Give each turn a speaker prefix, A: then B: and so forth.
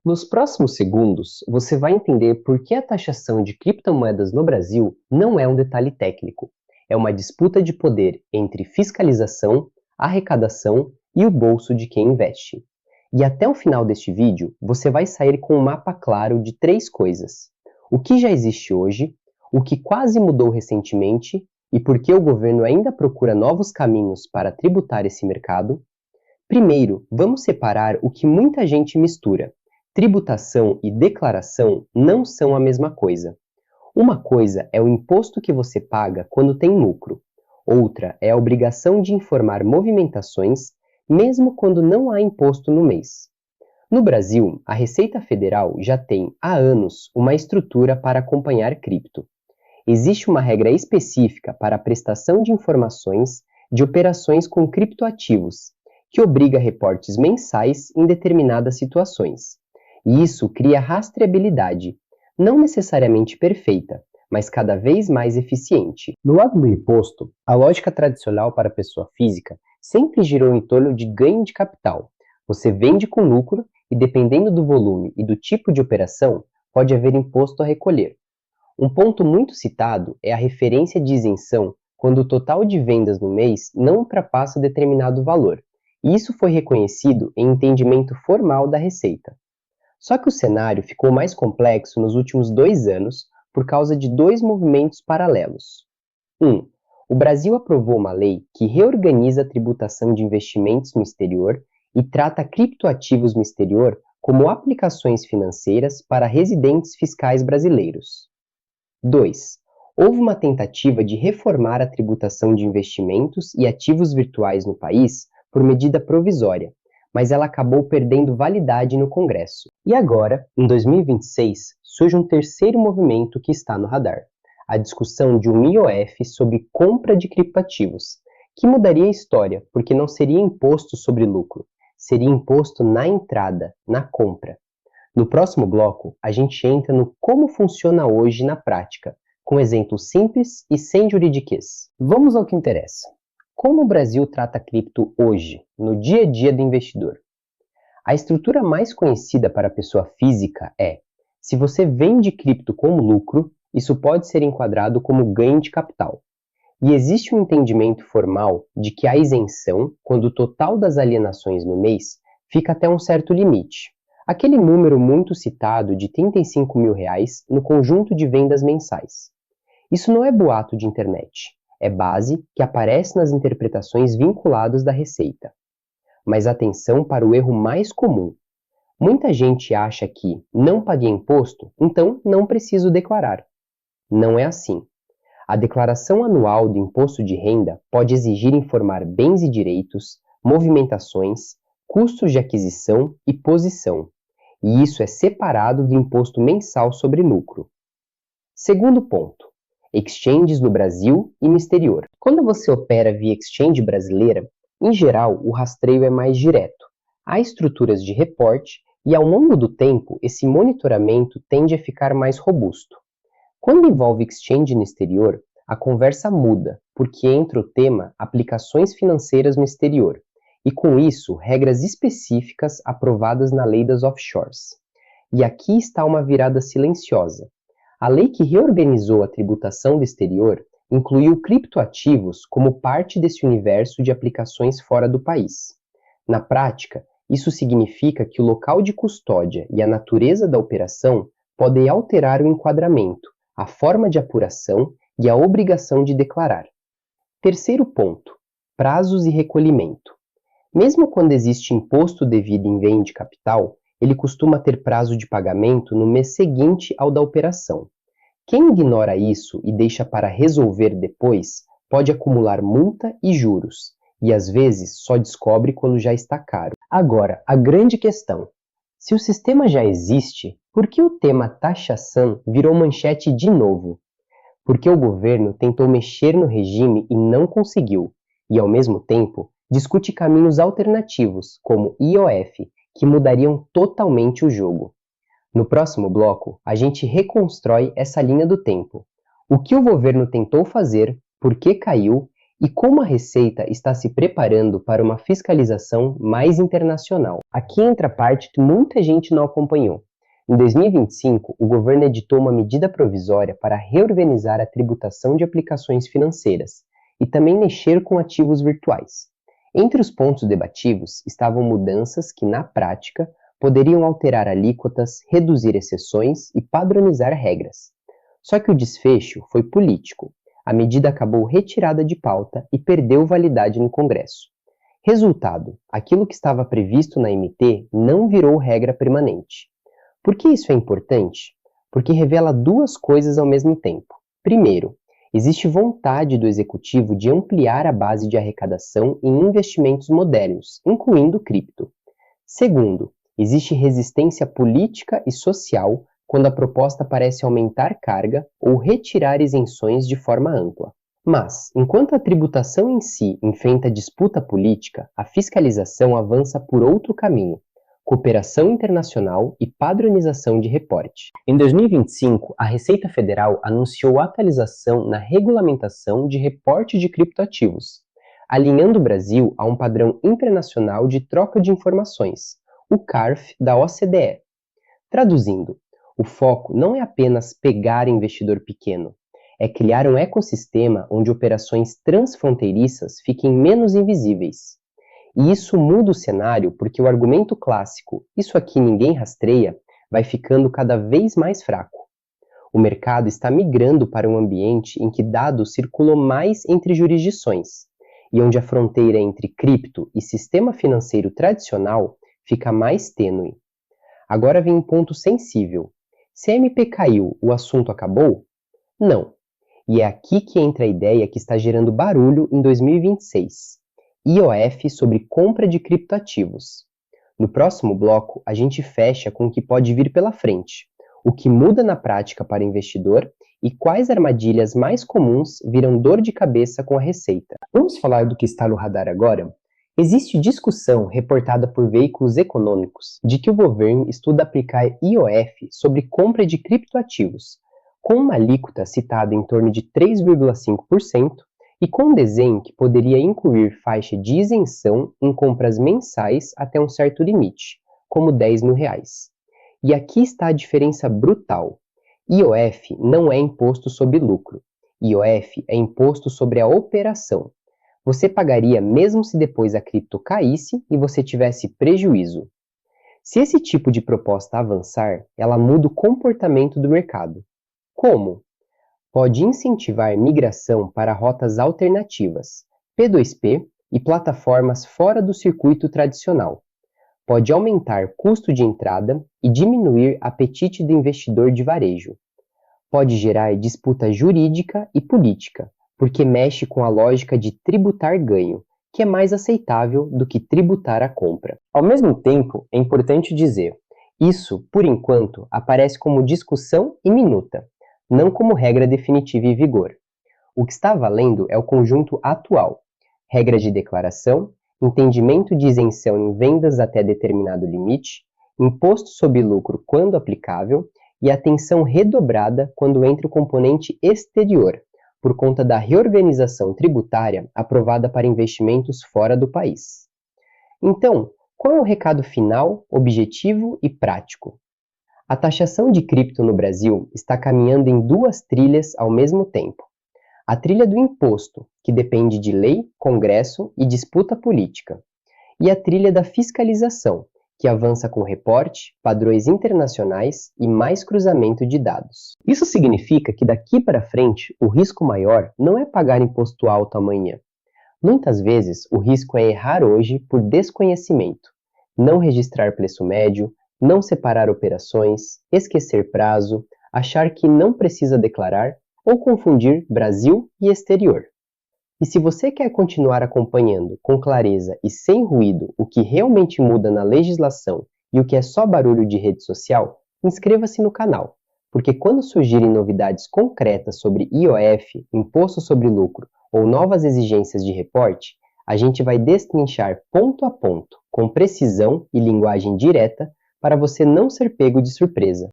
A: Nos próximos segundos, você vai entender por que a taxação de criptomoedas no Brasil não é um detalhe técnico. É uma disputa de poder entre fiscalização, arrecadação e o bolso de quem investe. E até o final deste vídeo, você vai sair com um mapa claro de três coisas: o que já existe hoje, o que quase mudou recentemente e por que o governo ainda procura novos caminhos para tributar esse mercado. Primeiro, vamos separar o que muita gente mistura. Tributação e declaração não são a mesma coisa. Uma coisa é o imposto que você paga quando tem lucro. Outra é a obrigação de informar movimentações, mesmo quando não há imposto no mês. No Brasil, a Receita Federal já tem, há anos, uma estrutura para acompanhar cripto. Existe uma regra específica para a prestação de informações de operações com criptoativos, que obriga reportes mensais em determinadas situações. E isso cria rastreabilidade, não necessariamente perfeita, mas cada vez mais eficiente. No lado do imposto, a lógica tradicional para a pessoa física sempre girou em torno de ganho de capital. Você vende com lucro e, dependendo do volume e do tipo de operação, pode haver imposto a recolher. Um ponto muito citado é a referência de isenção quando o total de vendas no mês não ultrapassa determinado valor, e isso foi reconhecido em entendimento formal da Receita. Só que o cenário ficou mais complexo nos últimos 2 anos por causa de dois movimentos paralelos. O Brasil aprovou uma lei que reorganiza a tributação de investimentos no exterior e trata criptoativos no exterior como aplicações financeiras para residentes fiscais brasileiros. 2. Houve uma tentativa de reformar a tributação de investimentos e ativos virtuais no país por medida provisória, mas ela acabou perdendo validade no Congresso. E agora, em 2026, surge um terceiro movimento que está no radar: a discussão de um IOF sobre compra de criptoativos, que mudaria a história, porque não seria imposto sobre lucro, seria imposto na entrada, na compra. No próximo bloco, a gente entra no como funciona hoje na prática, com exemplos simples e sem juridiquês. Vamos ao que interessa. Como o Brasil trata cripto hoje, no dia a dia do investidor? A estrutura mais conhecida para a pessoa física é: se você vende cripto com lucro, isso pode ser enquadrado como ganho de capital. E existe um entendimento formal de que há isenção quando o total das alienações no mês fica até um certo limite. Aquele número muito citado de R$ 35 mil no conjunto de vendas mensais. Isso não é boato de internet, é base que aparece nas interpretações vinculadas da Receita. Mas atenção para o erro mais comum. Muita gente acha que não paguei imposto, então não preciso declarar. Não é assim. A declaração anual do imposto de renda pode exigir informar bens e direitos, movimentações, custos de aquisição e posição. E isso é separado do imposto mensal sobre lucro. Segundo ponto: exchanges no Brasil e no exterior. Quando você opera via exchange brasileira, em geral o rastreio é mais direto. Há estruturas de reporte e ao longo do tempo esse monitoramento tende a ficar mais robusto. Quando envolve exchange no exterior, a conversa muda, porque entra o tema aplicações financeiras no exterior, e com isso regras específicas aprovadas na lei das offshores. E aqui está uma virada silenciosa. A lei que reorganizou a tributação do exterior incluiu criptoativos como parte desse universo de aplicações fora do país. Na prática, isso significa que o local de custódia e a natureza da operação podem alterar o enquadramento, a forma de apuração e a obrigação de declarar. Terceiro ponto: prazos e recolhimento. Mesmo quando existe imposto devido em ganho de capital, ele costuma ter prazo de pagamento no mês seguinte ao da operação. Quem ignora isso e deixa para resolver depois, pode acumular multa e juros, e às vezes só descobre quando já está caro. Agora, a grande questão: se o sistema já existe, por que o tema taxação virou manchete de novo? Porque o governo tentou mexer no regime e não conseguiu, e ao mesmo tempo discute caminhos alternativos, como IOF, que mudariam totalmente o jogo. No próximo bloco, a gente reconstrói essa linha do tempo. O que o governo tentou fazer, por que caiu E como a Receita está se preparando para uma fiscalização mais internacional? Aqui entra a parte que muita gente não acompanhou. Em 2025, o governo editou uma medida provisória para reorganizar a tributação de aplicações financeiras e também mexer com ativos virtuais. Entre os pontos debativos estavam mudanças que, na prática, poderiam alterar alíquotas, reduzir exceções e padronizar regras. Só que o desfecho foi político. A medida acabou retirada de pauta e perdeu validade no Congresso. Resultado: aquilo que estava previsto na MP não virou regra permanente. Por que isso é importante? Porque revela duas coisas ao mesmo tempo. Primeiro, existe vontade do executivo de ampliar a base de arrecadação em investimentos modernos, incluindo cripto. Segundo, existe resistência política e social quando a proposta parece aumentar carga ou retirar isenções de forma ampla. Mas, enquanto a tributação em si enfrenta disputa política, a fiscalização avança por outro caminho: cooperação internacional e padronização de reporte. Em 2025, a Receita Federal anunciou atualização na regulamentação de reporte de criptoativos, alinhando o Brasil a um padrão internacional de troca de informações, o CARF da OCDE. Traduzindo, o foco não é apenas pegar investidor pequeno, é criar um ecossistema onde operações transfronteiriças fiquem menos invisíveis. E isso muda o cenário porque o argumento clássico "isso aqui ninguém rastreia" vai ficando cada vez mais fraco. O mercado está migrando para um ambiente em que dados circulam mais entre jurisdições, e onde a fronteira entre cripto e sistema financeiro tradicional fica mais tênue. Agora vem um ponto sensível. Se a MP caiu, o assunto acabou? Não. E é aqui que entra a ideia que está gerando barulho em 2026. IOF sobre compra de criptoativos. No próximo bloco, a gente fecha com o que pode vir pela frente, o que muda na prática para o investidor e quais armadilhas mais comuns viram dor de cabeça com a Receita. Vamos falar do que está no radar agora? Existe discussão reportada por veículos econômicos de que o governo estuda aplicar IOF sobre compra de criptoativos, com uma alíquota citada em torno de 3,5% e com um desenho que poderia incluir faixa de isenção em compras mensais até um certo limite, como R$ 10.000. E aqui está a diferença brutal. IOF não é imposto sobre lucro. IOF é imposto sobre a operação. Você pagaria mesmo se depois a cripto caísse e você tivesse prejuízo. Se esse tipo de proposta avançar, ela muda o comportamento do mercado. Como? Pode incentivar migração para rotas alternativas, P2P e plataformas fora do circuito tradicional. Pode aumentar custo de entrada e diminuir apetite do investidor de varejo. Pode gerar disputa jurídica e política, porque mexe com a lógica de tributar ganho, que é mais aceitável do que tributar a compra. Ao mesmo tempo, é importante dizer, isso, por enquanto, aparece como discussão e minuta, não como regra definitiva e vigor. O que está valendo é o conjunto atual: regra de declaração, entendimento de isenção em vendas até determinado limite, imposto sobre lucro quando aplicável e atenção redobrada quando entra o componente exterior, por conta da reorganização tributária aprovada para investimentos fora do país. Então, qual é o recado final, objetivo e prático? A taxação de cripto no Brasil está caminhando em duas trilhas ao mesmo tempo. A trilha do imposto, que depende de lei, Congresso e disputa política. E a trilha da fiscalização, que avança com reporte, padrões internacionais e mais cruzamento de dados. Isso significa que daqui para frente o risco maior não é pagar imposto alto amanhã. Muitas vezes o risco é errar hoje por desconhecimento, não registrar preço médio, não separar operações, esquecer prazo, achar que não precisa declarar ou confundir Brasil e exterior. E se você quer continuar acompanhando com clareza e sem ruído o que realmente muda na legislação e o que é só barulho de rede social, inscreva-se no canal, porque quando surgirem novidades concretas sobre IOF, Imposto sobre Lucro ou novas exigências de reporte, a gente vai destrinchar ponto a ponto, com precisão e linguagem direta, para você não ser pego de surpresa.